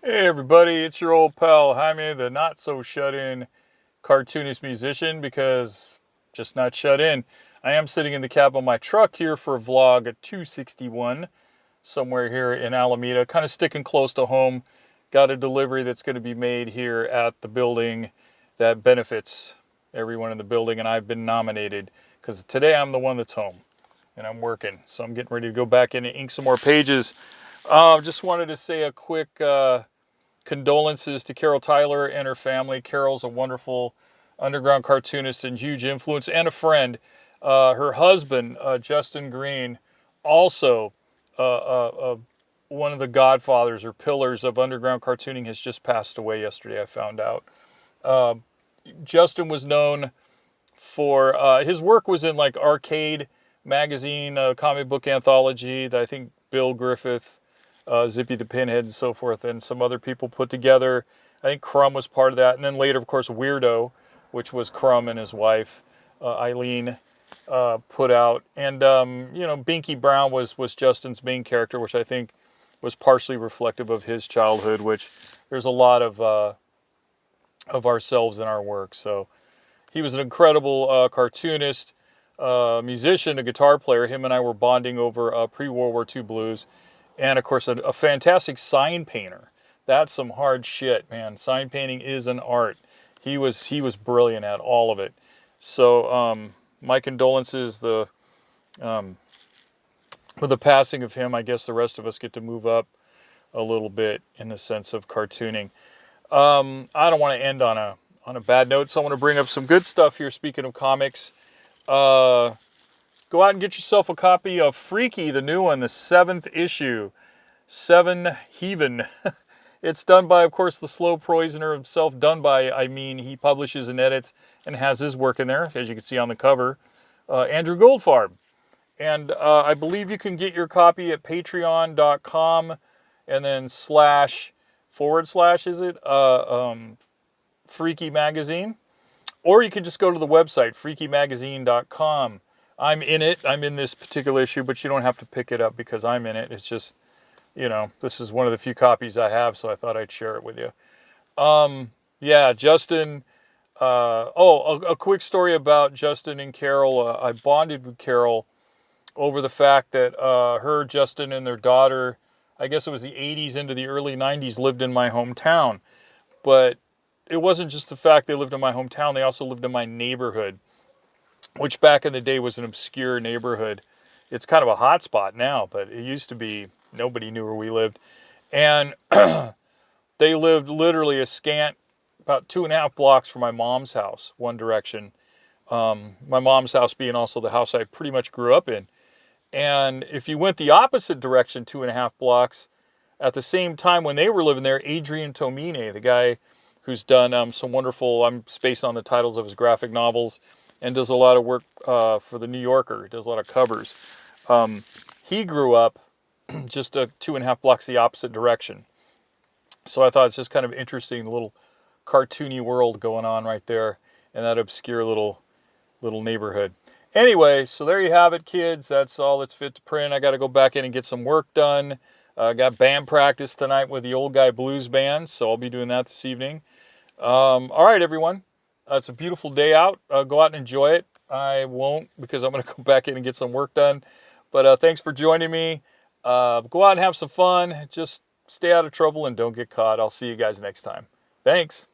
Hey everybody, it's your old pal Jaime, the not so shut in cartoonist musician, because just not shut in. I am sitting in the cab of my truck here for vlog 261, somewhere here in Alameda, kind of sticking close to home. Got a delivery that's going to be made here at the building that benefits everyone in the building, and I've been nominated because today I'm the one that's home and I'm working. So I'm getting ready to go back in and ink some more pages. Just wanted to say a quick condolences to Carol Tyler and her family. Carol's a wonderful underground cartoonist and huge influence and a friend. Her husband, Justin Green, also one of the godfathers or pillars of underground cartooning, has just passed away yesterday, I found out. Justin was known for, his work was in like Arcade magazine, comic book anthology that I think Bill Griffith, Zippy the Pinhead and so forth, and some other people put together. I think Crumb was part of that. And then later, of course, Weirdo, which was Crumb and his wife, Eileen, put out. And, Binky Brown was Justin's main character, which I think was partially reflective of his childhood, which there's a lot of ourselves in our work. So he was an incredible cartoonist, musician, a guitar player. Him and I were bonding over pre-World War II blues. And, of course, a fantastic sign painter. That's some hard shit, man. Sign painting is an art. He was brilliant at all of it. So my condolences with the passing of him. I guess the rest of us get to move up a little bit in the sense of cartooning. I don't want to end on a bad note, so I want to bring up some good stuff here. Speaking of comics, go out and get yourself a copy of Freaky, the new one, the 7th issue. 7 Heaven. It's done by, of course, the slow poisoner himself. Done by, I mean, he publishes and edits and has his work in there, as you can see on the cover. Andrew Goldfarb. And I believe you can get your copy at patreon.com and then // is it? Freaky Magazine. Or you can just go to the website, freakymagazine.com. I'm in it. I'm in this particular issue, but you don't have to pick it up because I'm in it. It's just, this is one of the few copies I have, so I thought I'd share it with you. Yeah, Justin. A quick story about Justin and Carol. I bonded with Carol over the fact that Justin, and their daughter, I guess it was the 80s into the early 90s, lived in my hometown. But it wasn't just the fact they lived in my hometown, they also lived in my neighborhood, which back in the day was an obscure neighborhood. It's kind of a hot spot now, but it used to be nobody knew where we lived. And they lived literally a scant about 2.5 blocks from my mom's house, one direction. My mom's house being also the house I pretty much grew up in. And if you went the opposite direction, 2.5 blocks, at the same time when they were living there, Adrian Tomine, the guy who's done some wonderful, I'm spaced on the titles of his graphic novels, and does a lot of work for the New Yorker. He does a lot of covers. He grew up just 2.5 blocks the opposite direction. So I thought it's just kind of interesting, the little cartoony world going on right there in that obscure little neighborhood. Anyway, so there you have it, kids. That's all that's fit to print. I got to go back in and get some work done. Got band practice tonight with the Old Guy Blues Band, so I'll be doing that this evening. All right, everyone. It's a beautiful day out. Go out and enjoy it. I won't, because I'm going to go back in and get some work done. But thanks for joining me. Go out and have some fun. Just stay out of trouble and don't get caught. I'll see you guys next time. Thanks.